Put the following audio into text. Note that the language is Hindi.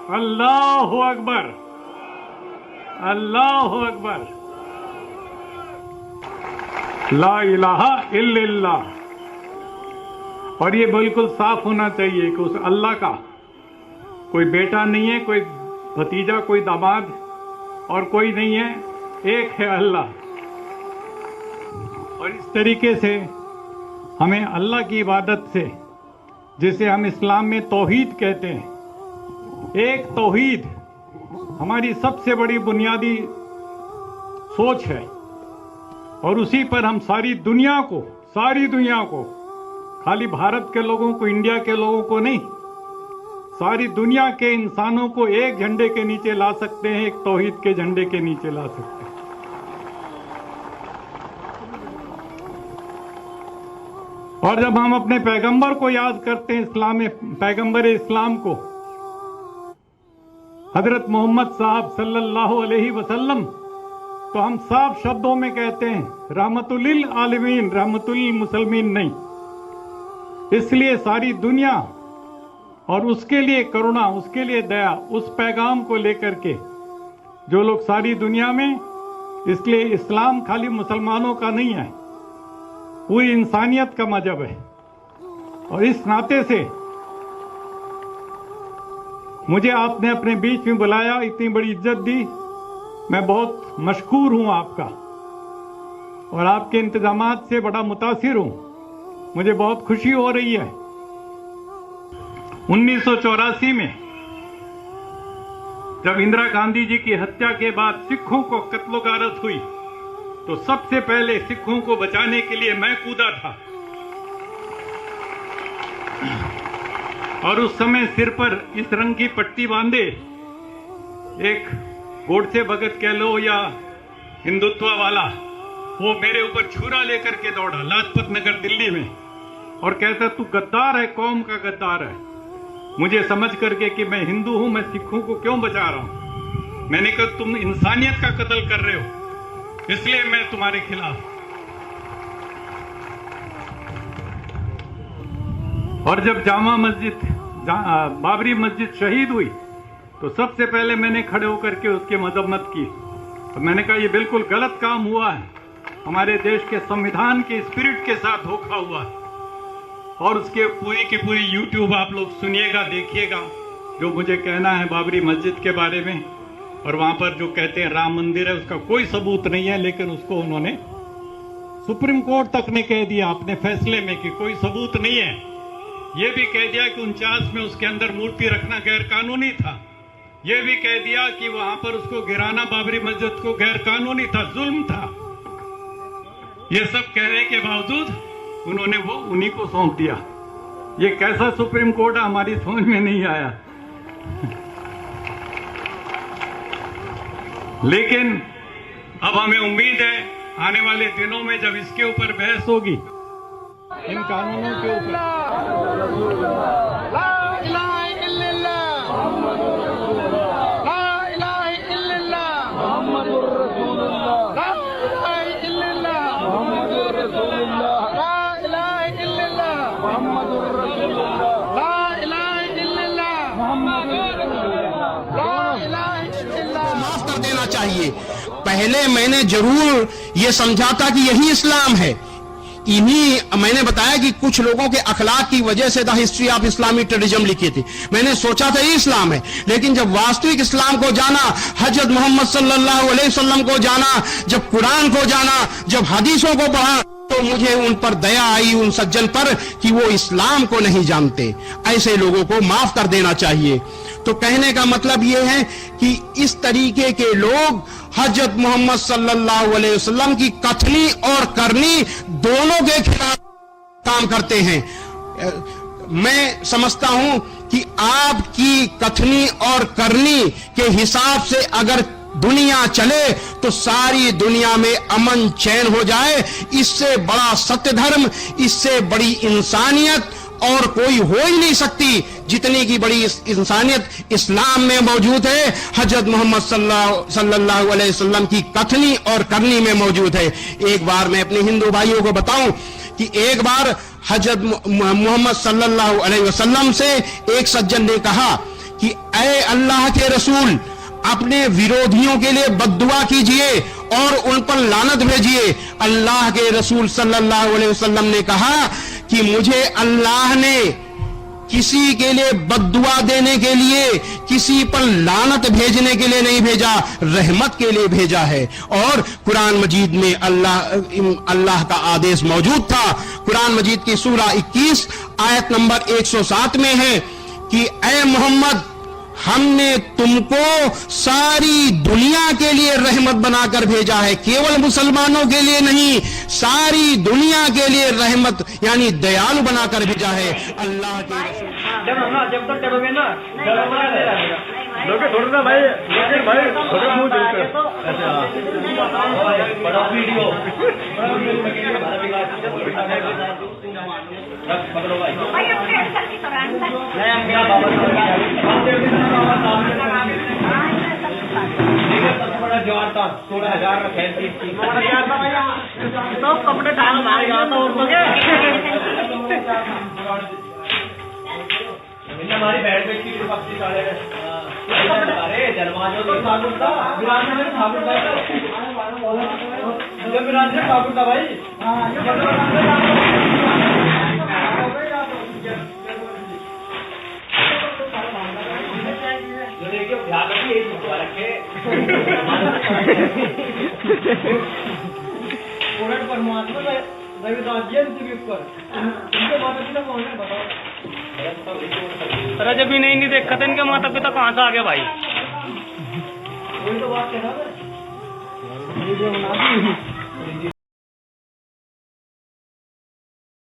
अल्लाह अकबर, अल्लाह अकबर, ला इलाहा इल्लल्लाह। और ये बिल्कुल साफ होना चाहिए कि उस अल्लाह का कोई बेटा नहीं है, कोई भतीजा, कोई दामाद और कोई नहीं है, एक है अल्लाह। और इस तरीके से हमें अल्लाह की इबादत से, जिसे हम इस्लाम में तौहीद कहते हैं, एक तौहीद हमारी सबसे बड़ी बुनियादी सोच है। और उसी पर हम सारी दुनिया को, खाली भारत के लोगों को, इंडिया के लोगों को नहीं, सारी दुनिया के इंसानों को एक झंडे के नीचे ला सकते हैं, एक तौहीद के झंडे के नीचे ला सकते हैं। और जब हम अपने पैगंबर को याद करते हैं, इस्लाम में पैगंबर इस्लाम को, हजरत मोहम्मद साहब सल्लल्लाहु अलैहि वसल्लम, तो हम साफ शब्दों में कहते हैं रहमतुल लिल आलमीन, रहमतुल लिल मुसलमीन नहीं। इसलिए सारी दुनिया और उसके लिए करुणा, उसके लिए दया, उस पैगाम को लेकर के जो लोग सारी दुनिया में, इसलिए इस्लाम खाली मुसलमानों का नहीं है, पूरी इंसानियत का मजहब है। और इस नाते से मुझे आपने अपने बीच में बुलाया, इतनी बड़ी इज्जत दी, मैं बहुत मशकूर हूं आपका और आपके इंतजामात से बड़ा मुतासिर हूं। मुझे बहुत खुशी हो रही है। 1984 में जब इंदिरा गांधी जी की हत्या के बाद सिखों को कत्लो गारत हुई, तो सबसे पहले सिखों को बचाने के लिए मैं कूदा था। और उस समय सिर पर इस रंग की पट्टी बांधे एक गोडसे भगत कह लो या हिंदुत्व वाला, वो मेरे ऊपर छुरा लेकर के दौड़ा लाजपत नगर दिल्ली में और कहता तू गद्दार है, कौम का गद्दार है। मुझे समझ करके कि मैं हिंदू हूं, मैं सिखों को क्यों बचा रहा हूं। मैंने कहा तुम इंसानियत का कत्ल कर रहे हो, इसलिए मैं तुम्हारे खिलाफ। और जब जामा मस्जिद, बाबरी मस्जिद शहीद हुई, तो सबसे पहले मैंने खड़े होकर के उसकी मजम्मत की। तो मैंने कहा ये बिल्कुल गलत काम हुआ है, हमारे देश के संविधान के स्पिरिट के साथ धोखा हुआ है। और उसके पूरी की पूरी यूट्यूब आप लोग सुनिएगा, देखिएगा जो मुझे कहना है बाबरी मस्जिद के बारे में। और वहां पर जो कहते हैं राम मंदिर है, उसका कोई सबूत नहीं है, लेकिन उसको उन्होंने सुप्रीम कोर्ट तक ने कह दिया अपने फैसले में कि कोई सबूत नहीं है। ये भी कह दिया कि 49 में उसके अंदर मूर्ति रखना गैर कानूनी था। ये भी कह दिया कि वहां पर उसको गिराना, बाबरी मस्जिद को, गैर कानूनी था, जुल्म था। ये सब कहने के बावजूद उन्होंने वो उन्हीं को सौंप दिया। ये कैसा सुप्रीम कोर्ट है, हमारी समझ में नहीं आया। लेकिन अब हमें उम्मीद है आने वाले दिनों में जब इसके ऊपर बहस होगी, इन कानूनों के ऊपर, माफ कर देना चाहिए। पहले मैंने जरूर ये समझा था कि यही इस्लाम है। इन्हीं मैंने बताया कि कुछ लोगों के अखलाक की वजह से the history of Islamic terrorism लिखी थी। मैंने सोचा था ये इस्लाम है, लेकिन जब वास्तविक इस्लाम को जाना, हजरत मोहम्मद सल्लल्लाहु अलैहि वसल्लम को जाना, जब कुरान को जाना, जब हदीसों को पढ़ा, तो मुझे उन पर दया आई, उन सज्जन पर, कि वो इस्लाम को नहीं जानते। ऐसे लोगों को माफ कर देना चाहिए। तो कहने का मतलब ये है कि इस तरीके के लोग हजरत मोहम्मद सल्लल्लाहु अलैहि वसल्लम की कथनी और करनी दोनों के खिलाफ काम करते हैं। मैं समझता हूं कि आपकी कथनी और करनी के हिसाब से अगर दुनिया चले तो सारी दुनिया में अमन चैन हो जाए। इससे बड़ा सत्य धर्म, इससे बड़ी इंसानियत और कोई हो ही नहीं सकती। जितनी की बड़ी इंसानियत इस्लाम में मौजूद है, हजरत मोहम्मद सल्लल्लाहु अलैहि वसल्लम की कथनी और करनी में मौजूद है। एक बार मैं अपने हिंदू भाइयों को बताऊं कि एक बार हजरत मोहम्मद सल्लल्लाहु अलैहि वसल्लम से एक सज्जन ने कहा कि ऐ अल्लाह के रसूल, अपने विरोधियों के लिए बद्दुआ कीजिए और उन पर लानत भेजिए। अल्लाह के रसूल सल्लल्लाहु अलैहि वसल्लम ने कहा कि मुझे अल्लाह ने किसी के लिए बद्दुआ देने के लिए, किसी पर लानत भेजने के लिए नहीं भेजा, रहमत के लिए भेजा है। और कुरान मजीद में अल्लाह का आदेश मौजूद था। कुरान मजीद की सूरा 21 आयत नंबर 107 में है कि ऐ मोहम्मद, हमने तुमको सारी दुनिया के लिए रहमत बनाकर भेजा है, केवल मुसलमानों के लिए नहीं, सारी दुनिया के लिए रहमत यानी दयालु बनाकर भेजा है। अल्लाह के जब तक चलोगे ना थोड़ा भाई थोड़ा मुंह बड़ा वीडियो पकड़ो भाई बड़ा जवान था 16,000 में फैंसी तो कपड़े डाल मारे गया था और हमारी बैठ बैठी पक्षी साढ़े अरे दरवाजों तो ठाकुर था विराज में ठाकुर था जब विराज में ठाकुर था भाई जो देखिए ध्यान रखिए रखे परमात्मा रविदास जी ऊपर उनके माता पिता कौन है बताओ। अरे जब भी नहीं देखा था इनके माता पिता कहाँ से आ गया भाई। वही तो बात है ना।